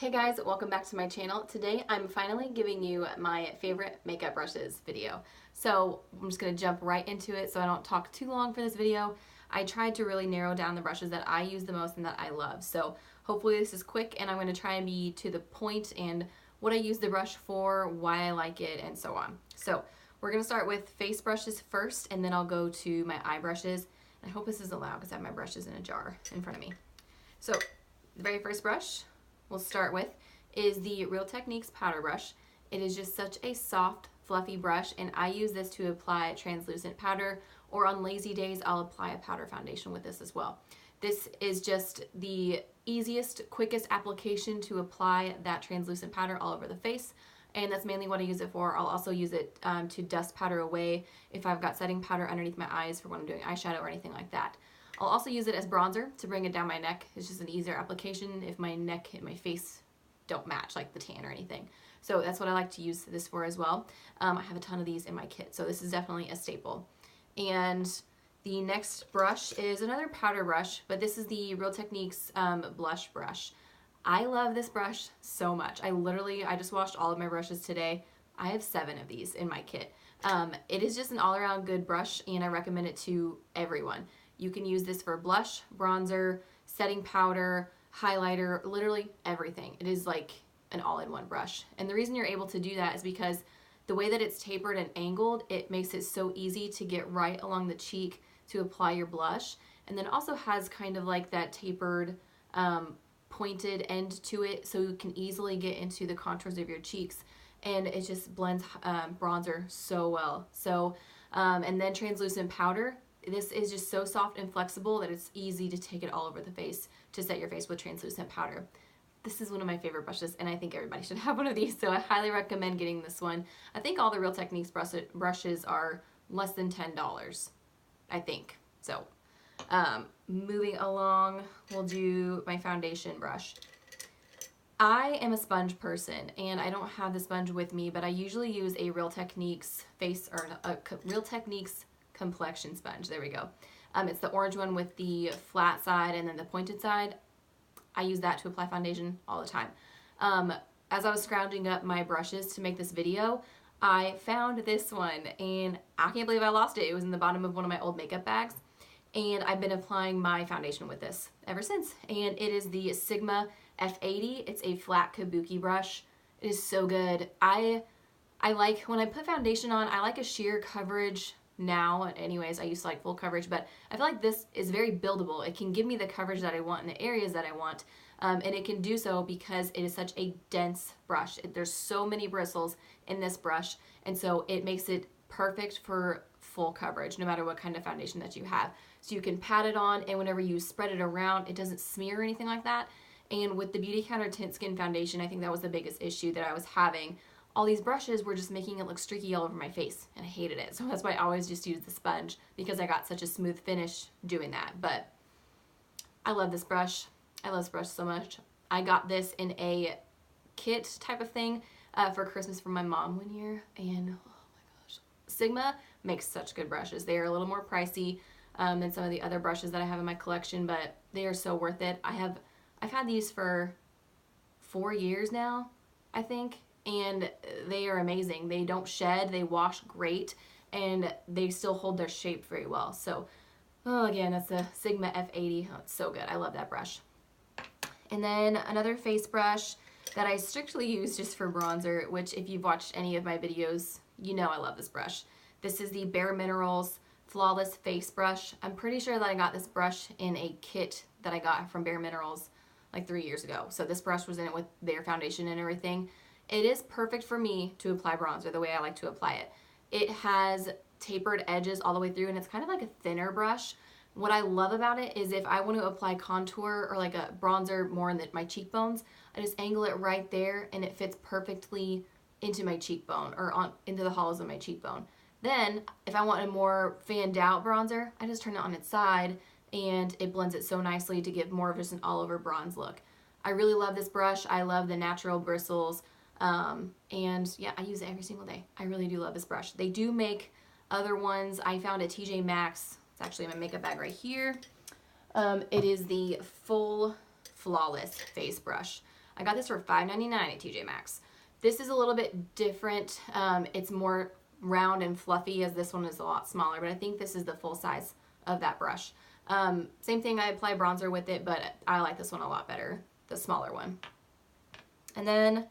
Hey guys, welcome back to my channel. Today I'm finally giving you my favorite makeup brushes video. So I'm just going to jump right into it so I don't talk too long for this video. I tried to really narrow down the brushes that I use the most and that I love. So hopefully this is quick and I'm going to try and be to the point and what I use the brush for, why I like it, and so on. So we're going to start with face brushes first and then I'll go to my eye brushes. I hope this isn't loud because I have my brushes in a jar in front of me. So the very first brush we'll start with is the Real Techniques powder brush. It is just such a soft, fluffy brush, and I use this to apply translucent powder, or on lazy days I'll apply a powder foundation with this as well. This is just the easiest, quickest application to apply that translucent powder all over the face, and that's mainly what I use it for. I'll also use it to dust powder away if I've got setting powder underneath my eyes for when I'm doing eyeshadow or anything like that. I'll also use it as bronzer to bring it down my neck. It's just an easier application if my neck and my face don't match, like the tan or anything. So that's what I like to use this for as well. I have a ton of these in my kit, so this is definitely a staple. And the next brush is another powder brush, but this is the Real Techniques blush brush. I love this brush so much. I just washed all of my brushes today. I have 7 of these in my kit. It is just an all-around good brush, and I recommend it to everyone. You can use this for blush, bronzer, setting powder, highlighter, literally everything. It is like an all-in-one brush. And the reason you're able to do that is because the way that it's tapered and angled, it makes it so easy to get right along the cheek to apply your blush. And then also has kind of like that tapered, pointed end to it, so you can easily get into the contours of your cheeks. And it just blends bronzer so well. So, and then translucent powder. This is just so soft and flexible that it's easy to take it all over the face to set your face with translucent powder. This is one of my favorite brushes, and I think everybody should have one of these, so I highly recommend getting this one. I think all the Real Techniques brushes are less than $10, I think. So, moving along, we'll do my foundation brush. I am a sponge person, and I don't have the sponge with me, but I usually use a Real Techniques Real Techniques complexion sponge. There we go. It's the orange one with the flat side and then the pointed side. I use that to apply foundation all the time. As I was scrounging up my brushes to make this video, I found this one, and I can't believe I lost it. It was in the bottom of one of my old makeup bags, and I've been applying my foundation with this ever since. And it is the Sigma F80. It's a flat kabuki brush. It is so good. I like, when I put foundation on, I like a sheer coverage now. Anyways, I used to like full coverage, but I feel like this is very buildable. It can give me the coverage that I want in the areas that I want, and it can do so because it is such a dense brush. There's so many bristles in this brush, and so it makes it perfect for full coverage no matter what kind of foundation that you have. So you can pat it on, and whenever you spread it around, it doesn't smear or anything like that. And with the Beauty Counter Tint Skin Foundation, I think that was the biggest issue that I was having. All these brushes were just making it look streaky all over my face, and I hated it. So that's why I always just use the sponge, because I got such a smooth finish doing that. But I love this brush. I love this brush so much. I got this in a kit type of thing for Christmas from my mom one year, and oh my gosh. Sigma makes such good brushes. They are a little more pricey than some of the other brushes that I have in my collection, but they are so worth it. I've had these for 4 years now, I think. And they are amazing. They don't shed, they wash great, and they still hold their shape very well. So, oh, again, that's a Sigma F80. Oh, it's so good. I love that brush. And then another face brush that I strictly use just for bronzer, which if you've watched any of my videos, you know I love this brush. This is the Bare Minerals Flawless Face Brush. I'm pretty sure that I got this brush in a kit that I got from Bare Minerals like 3 years ago. So this brush was in it with their foundation and everything. It is perfect for me to apply bronzer the way I like to apply it. It has tapered edges all the way through, and it's kind of like a thinner brush. What I love about it is if I want to apply contour or like a bronzer more in my cheekbones, I just angle it right there, and it fits perfectly into my cheekbone or into the hollows of my cheekbone. Then, if I want a more fanned out bronzer, I just turn it on its side, and it blends it so nicely to give more of just an all-over bronze look. I really love this brush. I love the natural bristles. And yeah, I use it every single day. I really do love this brush. They do make other ones. I found at TJ Maxx. It's actually in my makeup bag right here. It is the Full Flawless Face Brush. I got this for $5.99 at TJ Maxx. This is a little bit different. It's more round and fluffy, as this one is a lot smaller, but I think this is the full size of that brush. Same thing, I apply bronzer with it, but I like this one a lot better, the smaller one. And then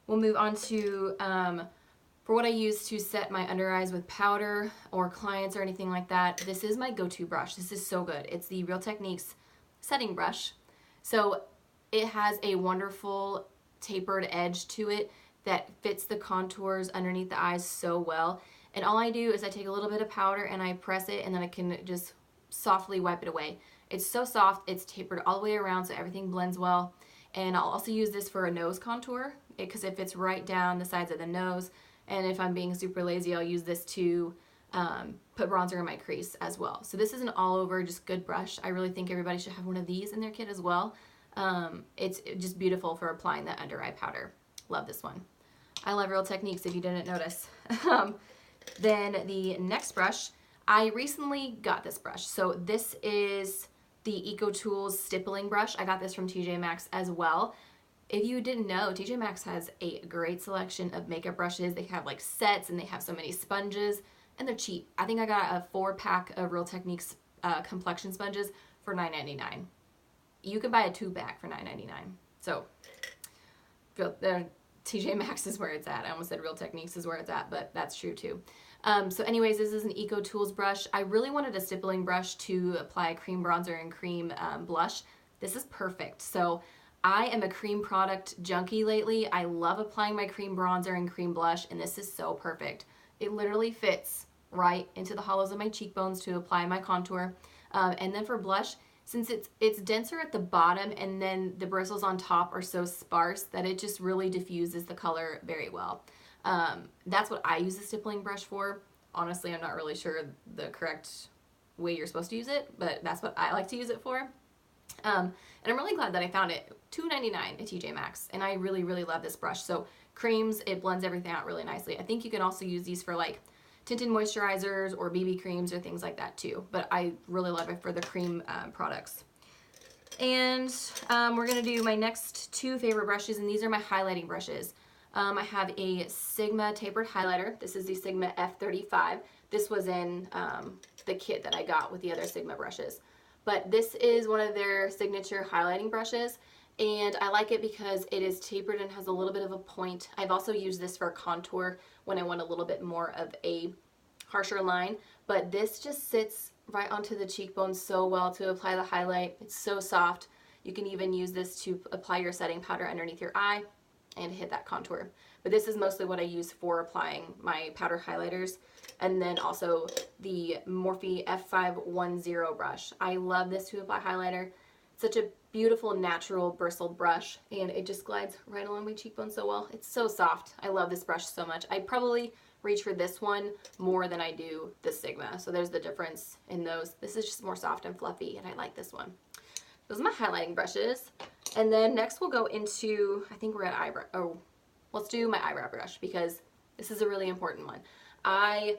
we'll move on to for what I use to set my under eyes with powder or clients or anything like that. This is my go-to brush. This is so good. It's the Real Techniques setting brush. So it has a wonderful tapered edge to it that fits the contours underneath the eyes so well. And all I do is I take a little bit of powder and I press it, and then I can just softly wipe it away. It's so soft, it's tapered all the way around so everything blends well. And I'll also use this for a nose contour because it fits right down the sides of the nose. And if I'm being super lazy, I'll use this to put bronzer in my crease as well. So this is an all over just good brush. I really think everybody should have one of these in their kit as well. It's just beautiful for applying that under eye powder. Love this one. I love Real Techniques if you didn't notice. Then the next brush, I recently got this brush. So this is the Eco Tools stippling brush. I got this from TJ Maxx as well. If you didn't know, TJ Maxx has a great selection of makeup brushes. They have like sets and they have so many sponges, and they're cheap. I think I got a 4-pack of Real Techniques complexion sponges for $9.99. You could buy a 2-pack for $9.99. So TJ Maxx is where it's at. I almost said Real Techniques is where it's at, but that's true too. So anyways, this is an Eco Tools brush. I really wanted a stippling brush to apply a cream bronzer and cream blush. This is perfect. So I am a cream product junkie lately. I love applying my cream bronzer and cream blush, and this is so perfect. It literally fits right into the hollows of my cheekbones to apply my contour. And then for blush, since it's denser at the bottom and then the bristles on top are so sparse that it just really diffuses the color very well. That's what I use the stippling brush for. Honestly, I'm not really sure the correct way you're supposed to use it, but that's what I like to use it for. And I'm really glad that I found it. $2.99 at TJ Maxx, and I really, really love this brush. So creams, it blends everything out really nicely. I think you can also use these for like tinted moisturizers or BB creams or things like that too, but I really love it for the cream products. And we're gonna do my next 2 favorite brushes, and these are my highlighting brushes. I have a Sigma tapered highlighter. This is the Sigma F35. This was in the kit that I got with the other Sigma brushes. But this is one of their signature highlighting brushes, and I like it because it is tapered and has a little bit of a point. I've also used this for contour when I want a little bit more of a harsher line, but this just sits right onto the cheekbone so well to apply the highlight. It's so soft. You can even use this to apply your setting powder underneath your eye and hit that contour. But this is mostly what I use for applying my powder highlighters. And then also the Morphe F510 brush. I love this to apply highlighter. It's such a beautiful natural bristled brush, and it just glides right along my cheekbone so well. It's so soft. I love this brush so much. I probably reach for this one more than I do the Sigma. So there's the difference in those. This is just more soft and fluffy, and I like this one. Those are my highlighting brushes. And then next we'll go into, I think we're at eyebrow. Oh, let's do my eyebrow brush because this is a really important one. I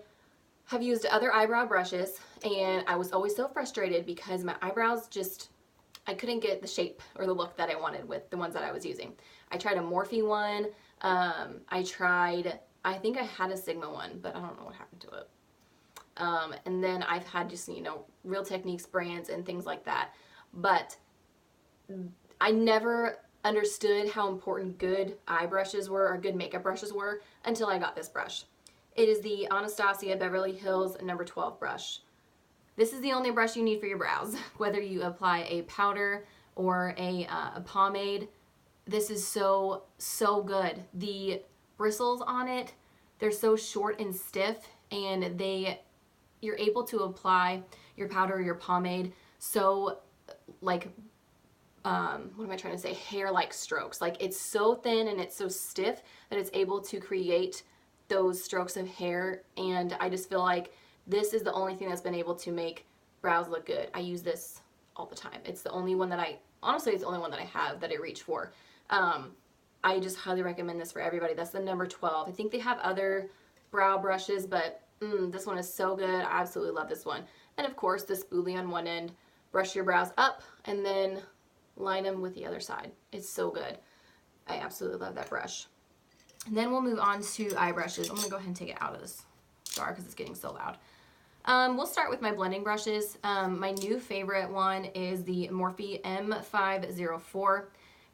have used other eyebrow brushes, and I was always so frustrated because my eyebrows just, I couldn't get the shape or the look that I wanted with the ones that I was using. I tried a Morphe one. I think I had a Sigma one, but I don't know what happened to it. And then I've had just, Real Techniques brands and things like that. But I never understood how important good eye brushes were or good makeup brushes were until I got this brush. It is the Anastasia Beverly Hills number 12 brush. This is the only brush you need for your brows, whether you apply a powder or a pomade. This is so, so good. The bristles on it, they're so short and stiff, and you're able to apply your powder or your pomade so like, what am I trying to say? Hair-like strokes. Like, it's so thin and it's so stiff that it's able to create those strokes of hair, and I just feel like this is the only thing that's been able to make brows look good. I use this all the time. It's the only one that honestly, it's the only one that I have that I reach for. I just highly recommend this for everybody. That's the number 12. I think they have other brow brushes, but this one is so good. I absolutely love this one. And of course, the spoolie on one end. Brush your brows up and then line them with the other side. It's so good. I absolutely love that brush. And then we'll move on to eye brushes. I'm going to go ahead and take it out of this jar because it's getting so loud. We'll start with my blending brushes. My new favorite one is the Morphe M504.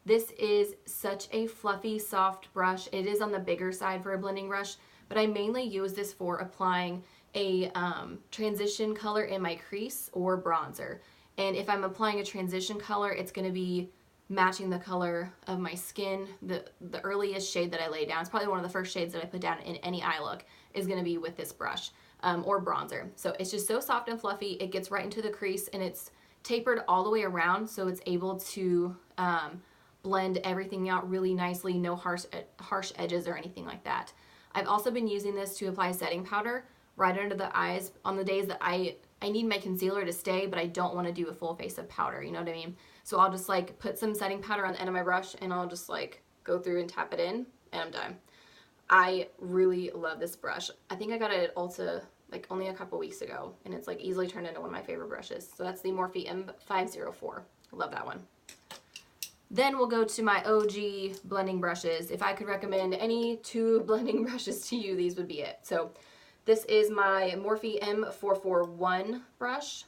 This is such a fluffy, soft brush. It is on the bigger side for a blending brush, but I mainly use this for applying a transition color in my crease or bronzer. And if I'm applying a transition color, it's going to be matching the color of my skin. The earliest shade that I lay down, it's probably one of the first shades that I put down in any eye look, is going to be with this brush or bronzer. So it's just so soft and fluffy. It gets right into the crease and it's tapered all the way around, so it's able to blend everything out really nicely, no harsh edges or anything like that. I've also been using this to apply setting powder right under the eyes on the days that I need my concealer to stay, but I don't want to do a full face of powder, you know what I mean? So I'll just like put some setting powder on the end of my brush and I'll just like go through and tap it in and I'm done. I really love this brush. I think I got it at Ulta like only a couple weeks ago and it's like easily turned into one of my favorite brushes. So that's the Morphe M504. Love that one. Then we'll go to my OG blending brushes. If I could recommend any 2 blending brushes to you, these would be it. So this is my Morphe M441 brush.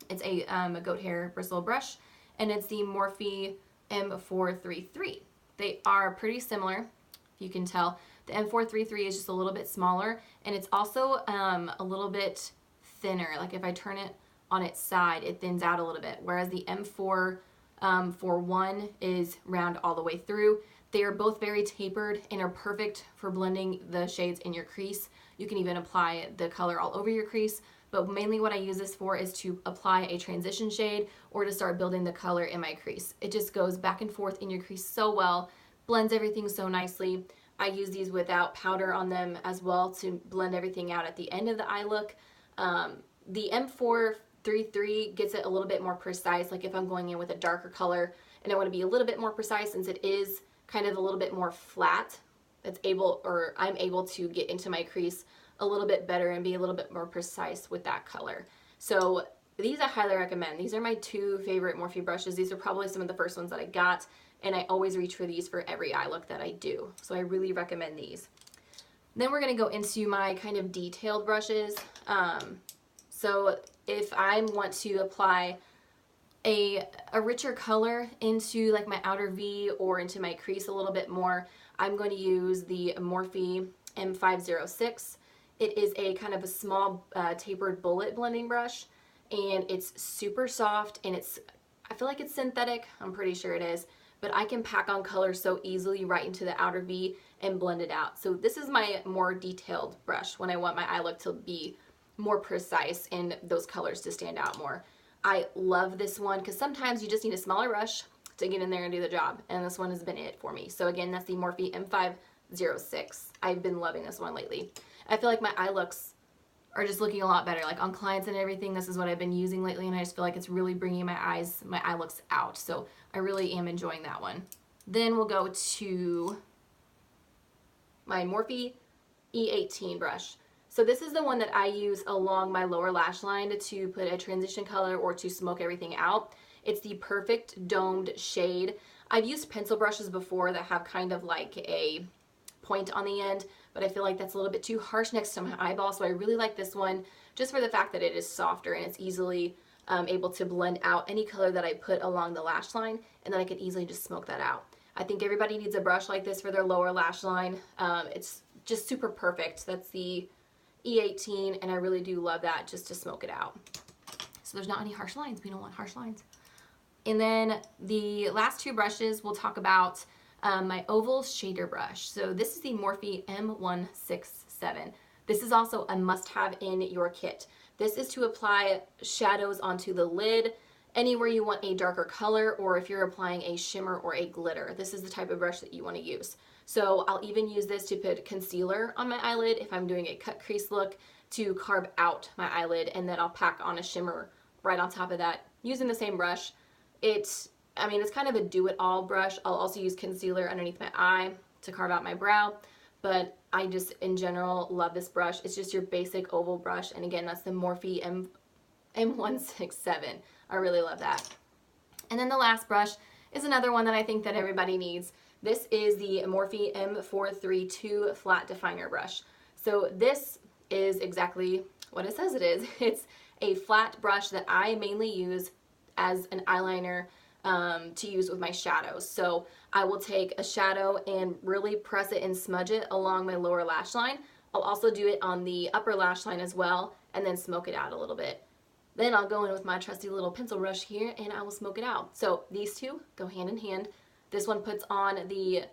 It's a goat hair bristle brush, and it's the Morphe M433. They are pretty similar, if you can tell. The M433 is just a little bit smaller, and it's also a little bit thinner. Like if I turn it on its side, it thins out a little bit, whereas the M441 is round all the way through. They are both very tapered and are perfect for blending the shades in your crease. You can even apply the color all over your crease, but mainly what I use this for is to apply a transition shade or to start building the color in my crease. It just goes back and forth in your crease so well, blends everything so nicely. I use these without powder on them as well to blend everything out at the end of the eye look. The M433 gets it a little bit more precise, like if I'm going in with a darker color and I want to be a little bit more precise since it is kind of a little bit more flat, I'm able to get into my crease a little bit better and be a little bit more precise with that color. So these I highly recommend. These are my 2 favorite Morphe brushes. These are probably some of the first ones that I got, and I always reach for these for every eye look that I do. So I really recommend these. Then we're going to go into my kind of detailed brushes. So if I want to apply a richer color into like my outer V or into my crease a little bit more, I'm going to use the Morphe M506. It is a kind of a small tapered bullet blending brush, and it's super soft, and I feel like it's synthetic. I'm pretty sure it is, but I can pack on color so easily right into the outer V and blend it out. So this is my more detailed brush when I want my eye look to be more precise and those colors to stand out more. I love this one because sometimes you just need a smaller brush to get in there and do the job, and this one has been it for me. So again, that's the Morphe M506. I've been loving this one lately. I feel like my eye looks are just looking a lot better. Like on clients and everything, this is what I've been using lately, and I just feel like it's really bringing my eye looks out. So I really am enjoying that one. Then we'll go to my Morphe E18 brush. So this is the one that I use along my lower lash line to put a transition color or to smoke everything out. It's the perfect domed shade. I've used pencil brushes before that have kind of like a point on the end, but I feel like that's a little bit too harsh next to my eyeball, so I really like this one just for the fact that it is softer and it's easily able to blend out any color that I put along the lash line, and then I can easily just smoke that out. I think everybody needs a brush like this for their lower lash line. It's just super perfect. That's the E18, and I really do love that just to smoke it out. So there's not any harsh lines. We don't want harsh lines. And then the last 2 brushes we'll talk about my oval shader brush. So this is the Morphe M167. This is also a must-have in your kit. This is to apply shadows onto the lid anywhere you want a darker color, or if you're applying a shimmer or a glitter. This is the type of brush that you want to use. So I'll even use this to put concealer on my eyelid if I'm doing a cut crease look, to carve out my eyelid, and then I'll pack on a shimmer right on top of that using the same brush. It's kind of a do-it-all brush. I'll also use concealer underneath my eye to carve out my brow, but I just, in general, love this brush. It's just your basic oval brush, and again, that's the Morphe M167. I really love that. And then the last brush is another one that I think that everybody needs. This is the Morphe M432 Flat Definer Brush. So this is exactly what it says it is. It's a flat brush that I mainly use as an eyeliner to use with my shadows. So I will take a shadow and really press it and smudge it along my lower lash line. I'll also do it on the upper lash line as well, and then smoke it out a little bit. Then I'll go in with my trusty little pencil brush here and I will smoke it out. So these two go hand in hand. This one puts on the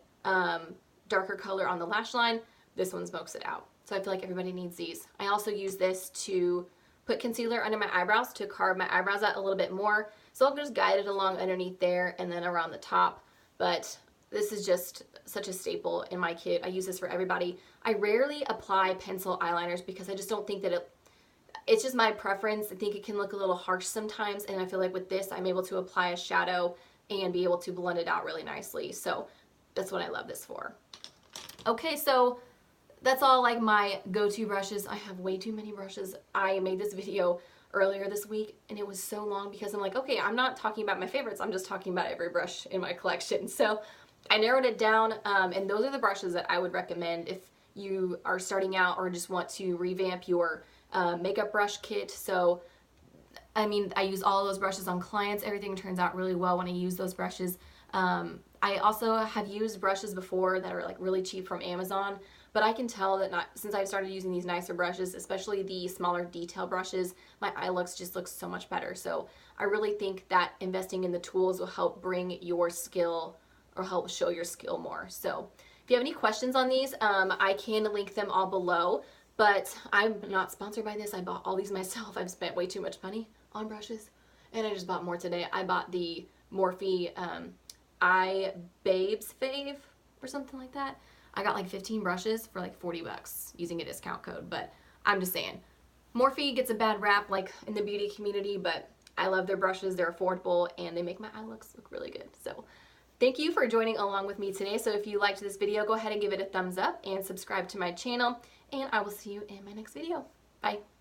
darker color on the lash line. This one smokes it out. So I feel like everybody needs these. I also use this to put concealer under my eyebrows to carve my eyebrows out a little bit more. So I'll just guide it along underneath there and then around the top. But this is just such a staple in my kit. I use this for everybody. I rarely apply pencil eyeliners because I just don't think that it's just my preference. I think it can look a little harsh sometimes, and I feel like with this I'm able to apply a shadow and be able to blend it out really nicely. So that's what I love this for. Okay, so that's all like my go-to brushes. I have way too many brushes. I made this video earlier this week and it was so long because I'm like, okay, I'm not talking about my favorites, I'm just talking about every brush in my collection. So I narrowed it down, and those are the brushes that I would recommend if you are starting out or just want to revamp your makeup brush kit. So I mean, I use all of those brushes on clients. Everything turns out really well when I use those brushes. I also have used brushes before that are like really cheap from Amazon, but I can tell that since I've started using these nicer brushes, especially the smaller detail brushes, my eye looks just looks so much better. So I really think that investing in the tools will help bring your skill or help show your skill more. So if you have any questions on these, I can link them all below, but I'm not sponsored by this. I bought all these myself. I've spent way too much money on brushes, and I just bought more today. I bought the Morphe Babes Fave or something like that. I got like 15 brushes for like 40 bucks using a discount code, but I'm just saying, Morphe gets a bad rap like in the beauty community, but I love their brushes. They're affordable and they make my eye looks look really good. So thank you for joining along with me today. So if you liked this video, go ahead and give it a thumbs up and subscribe to my channel, and I will see you in my next video. Bye.